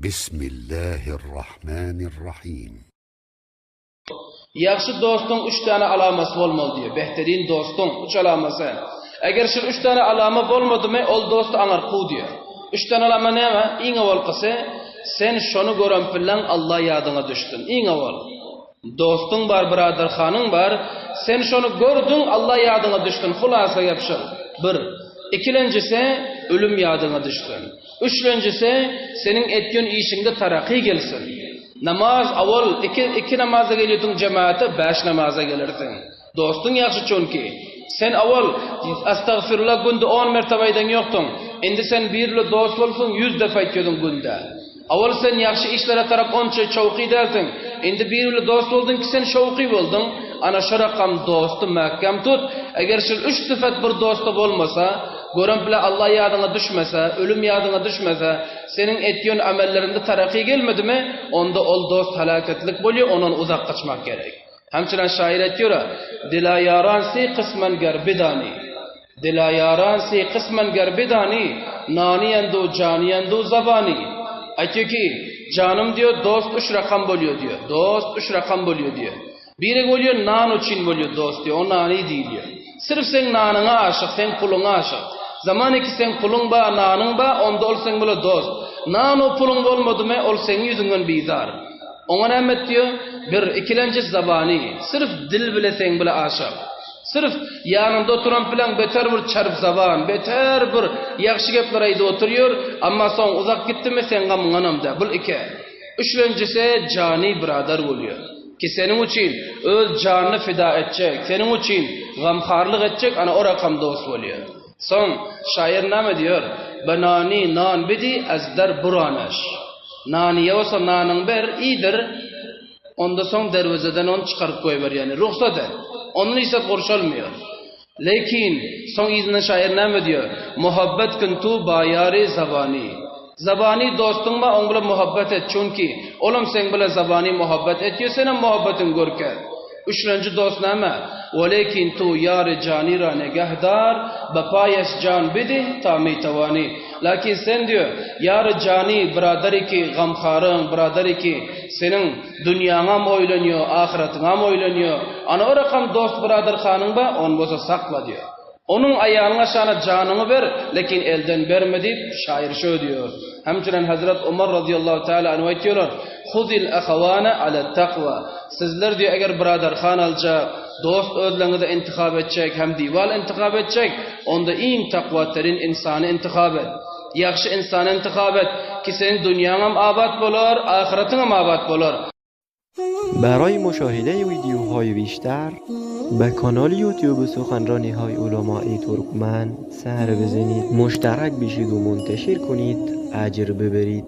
Bismillahirrahmanirrahim. Yaxshi do'sting 3 tane alamasi bo'lmalı diyor. Behterin do'sting 3 alamasi. Eğer şu 3 tane alama bo'lmadimi, ol do'sti anar qu diyor. 3 tane alama nima? Eng avval qilsa, sen şonu ko'ran bilan Allah yadına düştün. Eng avval. Do'sting bar, birodarxoning bar, sen şonu gördün, Allah yadına düştün. Xulasa yapışır. 1. İkincisi, ölüm yadına düştün. Üçüncüsü, senin ettiğin işinde tarakki gelsin. Namaz avval iki namaza geliyordun cemaate, 5 namaza gelirsin. Dostun yaxşı çünkü. Sen avval astagfirullah günde 10 mertebeyden yoktun. Endi sen birli dost olsun 100 defa etiyordun günde. Avval sen yaxşı işlere taraf onça çavqi dersin. Endi birli dost oldun ki sen şavqi oldun. Ana şu rakam dostu mahkam tut. Eğer şu 3 sıfat bir dostu olmasa, gören bile Allah yadına düşmese, ölüm yadına düşmese, senin ettiğin amellerinde tarakki gelmedi mi, onda ol dost halaketlik buluyor, ondan uzak kaçmak gerek. Hemçinin şair ediyor, dila yaransi kısmen gerbidani, dila yaransi kısmen gerbidani, nani yendu cani yendu zabani. Aytiyor ki, canım diyor, dost 3 rakam buluyor diyor, dost 3 rakam buluyor diyor. Biri buluyor, nan için buluyor dost diyor, o nani değil diyor. Sırf sen nanına aşık, sen kuluna aşık. Zamanı ki sen pulun ba, nanın ba, onda ol sen böyle dost. Nan o pulun olmadı mı, ol senin yüzünden bizar. Ona ne diyor? Bir, ikinci zabani. Sırf dil bile sen bile aşık. Sırf yanında oturan plan beter bir çarp zaban, beter bir yakşı gepler ayda oturuyor, ama son uzak gitti mi sen gamınganam da. Bu 2. Üçüncüsü cani birader oluyor. Ki senin için öz canını fida edecek, senin için gamkarlık edecek, ana o rakam dost oluyor. Son şair ne diyor? Benani nan bidi ezder buraneş. Naniye olsa nanın ber iyidir. Onda son dervezeden onu çıkarıp koyuver yani. Ruhsat et. Onun ise konuşulmuyor. Lakin son izninden şair ne diyor? Muhabbet kuntu bayari zabani. Zabani dostun ba onunla muhabbet et. Çünkü oğlum sen bile zabani muhabbet ediyor. Senin muhabbetin görker. Üçüncü dost neme? Velekin tu yar canira negahdar bapayes can bidi tami tavani. Lakin sen diyor yar cani biraderi ki gamkarın biraderi ki senin dünyana mı oylanıyor, ahiretine mi oylanıyor? Ana o rakam dost birader hanın ba on boza sakla diyor. Onun ayağına şana canını ver, lakin elden verme deyip şair şöyle diyor. Hemçinin Hazret Ömer radıyallahu teala anhu diyorlar. Khudil ahavana ala taqwa. Sizler diyor eğer birader han alacak, dost özlerini de intikab edecek, hem dival intikab edecek, onda en takvatlerin insanı intikab et. Yaxşı insanı intikab et ki senin dünyan ham abad bo'lar, ahiretin ham abad bo'lar. برای مشاهده ویدیوهای بیشتر به کانال یوتیوب سخنرانی های علمای ترکمن سر بزنید، مشترک بشید و منتشر کنید، اجر ببرید.